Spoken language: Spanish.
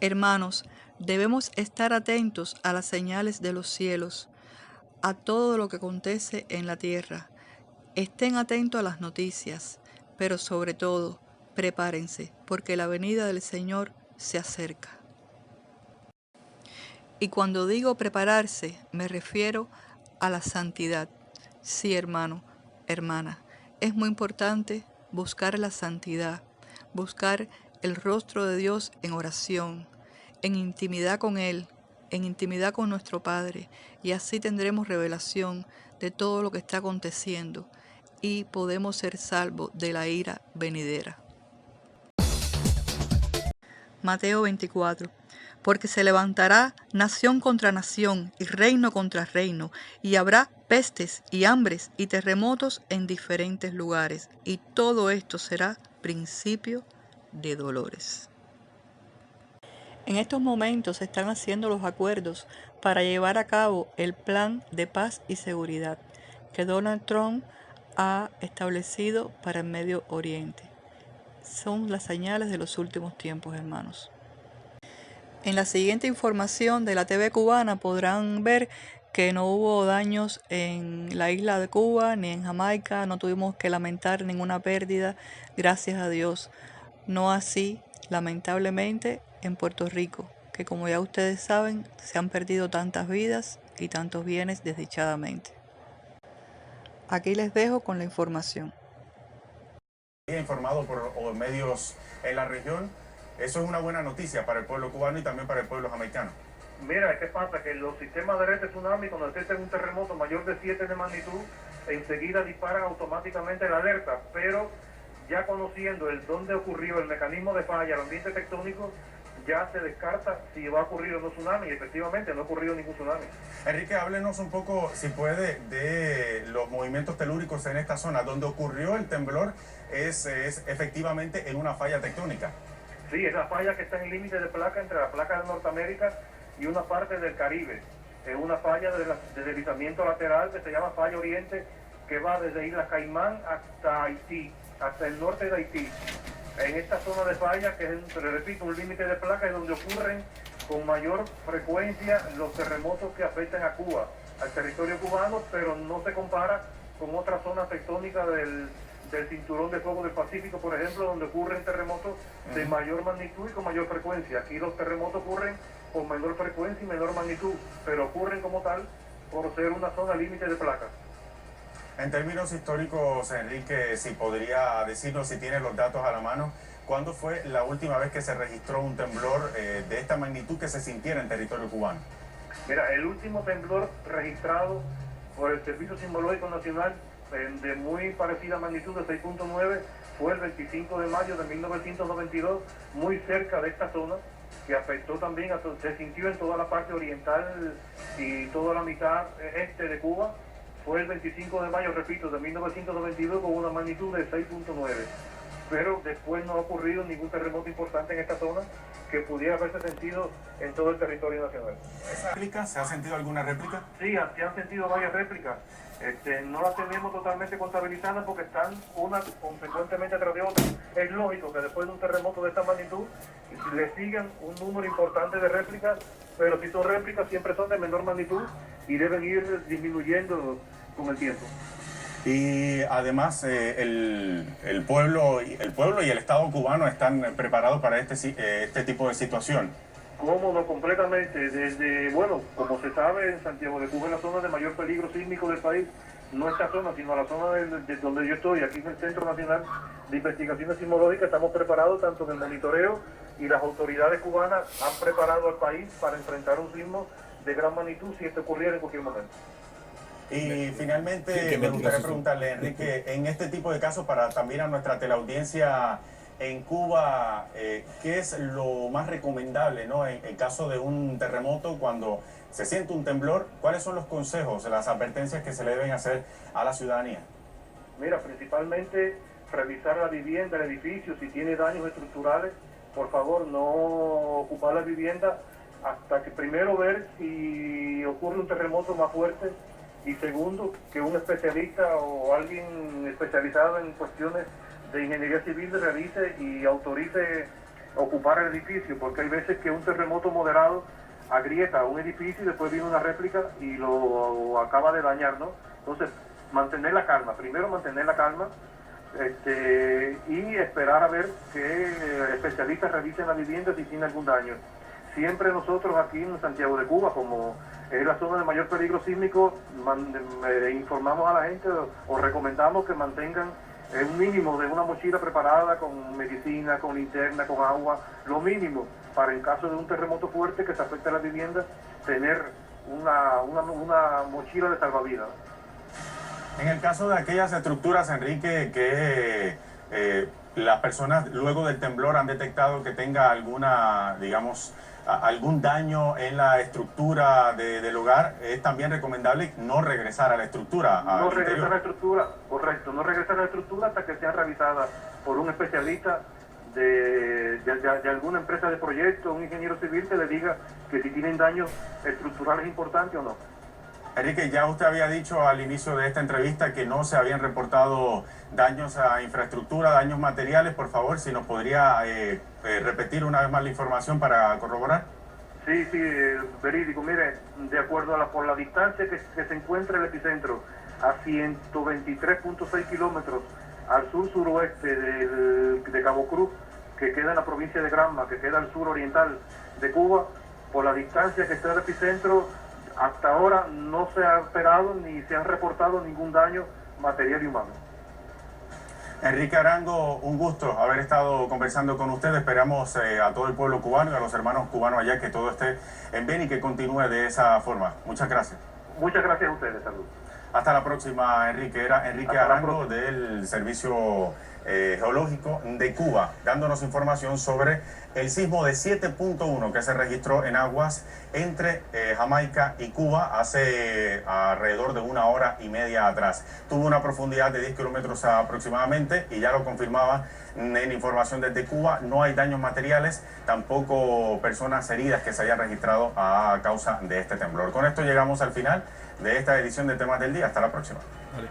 Hermanos, debemos estar atentos a las señales de los cielos, a todo lo que acontece en la tierra. Estén atentos a las noticias, pero sobre todo, prepárense, porque la venida del Señor se acerca. Y cuando digo prepararse, me refiero a la santidad. Sí, hermano, hermana, es muy importante buscar la santidad, buscar el rostro de Dios en oración, en intimidad con Él, en intimidad con nuestro Padre, y así tendremos revelación de todo lo que está aconteciendo y podemos ser salvos de la ira venidera. Mateo 24. Porque se levantará nación contra nación y reino contra reino, y habrá pestes y hambres y terremotos en diferentes lugares, y todo esto será principio de dolores. En estos momentos se están haciendo los acuerdos para llevar a cabo el plan de paz y seguridad que Donald Trump ha establecido para el Medio Oriente. Son las señales de los últimos tiempos, hermanos. En la siguiente información de la TV cubana podrán ver que no hubo daños en la isla de Cuba ni en Jamaica, no tuvimos que lamentar ninguna pérdida, gracias a Dios. No así, lamentablemente, en Puerto Rico, que como ya ustedes saben, se han perdido tantas vidas y tantos bienes desdichadamente. Aquí les dejo con la información. Informado por medios en la región, eso es una buena noticia para el pueblo cubano y también para el pueblo jamaicano. Mira, ¿qué pasa? Que los sistemas de alerta de tsunami, cuando existe un terremoto mayor de 7 de magnitud, enseguida disparan automáticamente la alerta, pero ya conociendo el dónde ocurrió el mecanismo de falla, el ambiente tectónico, ya se descarta si va a ocurrir o no tsunami, y efectivamente no ha ocurrido ningún tsunami. Enrique, háblenos un poco, si puede, de los movimientos telúricos en esta zona. Donde ocurrió el temblor es efectivamente en una falla tectónica. Sí, es la falla que está en el límite de placa entre la placa de Norteamérica y una parte del Caribe. Es una falla de deslizamiento lateral que se llama Falla Oriente, que va desde Isla Caimán hasta Haití, hasta el norte de Haití. En esta zona de falla, que es, repito, un límite de placa, es donde ocurren con mayor frecuencia los terremotos que afectan a Cuba, al territorio cubano, pero no se compara con otras zonas tectónicas del cinturón de fuego del Pacífico, por ejemplo, donde ocurren terremotos de mayor magnitud y con mayor frecuencia. Aquí los terremotos ocurren con menor frecuencia y menor magnitud, pero ocurren como tal por ser una zona límite de placas. En términos históricos, Enrique, si podría decirnos, si tiene los datos a la mano, ¿cuándo fue la última vez que se registró un temblor de esta magnitud que se sintiera en territorio cubano? Mira, el último temblor registrado por el Servicio Sismológico Nacional de muy parecida magnitud de 6.9 fue el 25 de mayo de 1992, muy cerca de esta zona, que afectó también, se sintió en toda la parte oriental y toda la mitad este de Cuba. Fue el 25 de mayo, repito, de 1992 con una magnitud de 6.9. Pero después no ha ocurrido ningún terremoto importante en esta zona que pudiera haberse sentido en todo el territorio nacional. ¿Esa réplica? ¿Se ha sentido alguna réplica? Sí, se han sentido varias réplicas. No las tenemos totalmente contabilizadas porque están una consecuentemente tras de otra. Es lógico que después de un terremoto de esta magnitud le sigan un número importante de réplicas, pero si son réplicas siempre son de menor magnitud y deben ir disminuyendo con el tiempo. Y además el pueblo y el Estado cubano están preparados para este tipo de situación. Cómodo, completamente. Desde, bueno, como se sabe, en Santiago de Cuba es la zona de mayor peligro sísmico del país. No esta zona, sino la zona de donde yo estoy, aquí en el Centro Nacional de Investigaciones Sismológicas. Estamos preparados tanto en el monitoreo y las autoridades cubanas han preparado al país para enfrentar un sismo de gran magnitud si esto ocurriera en cualquier momento. Y finalmente me gustaría preguntarle, Enrique, en este tipo de casos, para también a nuestra teleaudiencia en Cuba, ¿qué es lo más recomendable, ¿no? En caso de un terremoto, cuando se siente un temblor, ¿cuáles son los consejos, las advertencias que se le deben hacer a la ciudadanía? Mira, principalmente revisar la vivienda, el edificio, si tiene daños estructurales, por favor no ocupar la vivienda hasta que primero ver si ocurre un terremoto más fuerte y segundo, que un especialista o alguien especializado en cuestiones de ingeniería civil revise y autorice ocupar el edificio, porque hay veces que un terremoto moderado agrieta un edificio y después viene una réplica y lo acaba de dañar, ¿no? Entonces, mantener la calma, primero mantener la calma, y esperar a ver que especialistas revisen la vivienda si tiene algún daño. Siempre nosotros aquí en Santiago de Cuba, como es la zona de mayor peligro sísmico, informamos a la gente o recomendamos que mantengan un mínimo de una mochila preparada con medicina, con linterna, con agua, lo mínimo para en caso de un terremoto fuerte que se afecte a la vivienda, tener una mochila de salvavidas. En el caso de aquellas estructuras, Enrique, que las personas luego del temblor han detectado que tenga alguna, digamos, algún daño en la estructura del hogar, es también recomendable no regresar a la estructura. No regresar a la estructura, correcto, no regresar a la estructura hasta que sea revisada por un especialista de alguna empresa de proyecto, un ingeniero civil que le diga que si tienen daños estructurales importantes o no. Enrique, ya usted había dicho al inicio de esta entrevista que no se habían reportado daños a infraestructura, daños materiales. Por favor, si nos podría repetir una vez más la información para corroborar. Sí, verídico. Mire, de acuerdo por la distancia que se encuentra el epicentro, a 123.6 kilómetros al sur-suroeste de Cabo Cruz, que queda en la provincia de Granma, que queda al sur oriental de Cuba, por la distancia que está el epicentro, hasta ahora no se ha esperado ni se han reportado ningún daño material y humano. Enrique Arango, un gusto haber estado conversando con usted. Esperamos a todo el pueblo cubano y a los hermanos cubanos allá que todo esté en bien y que continúe de esa forma. Muchas gracias. Muchas gracias a ustedes. Salud. Hasta la próxima, Enrique. Era Enrique Arango del Servicio Geológico de Cuba, dándonos información sobre el sismo de 7.1 que se registró en aguas entre Jamaica y Cuba hace alrededor de 1 hora y media atrás. Tuvo una profundidad de 10 kilómetros aproximadamente y ya lo confirmaba en información desde Cuba. No hay daños materiales, tampoco personas heridas que se hayan registrado a causa de este temblor. Con esto llegamos al final de esta edición de Temas del Día. Hasta la próxima. Vale.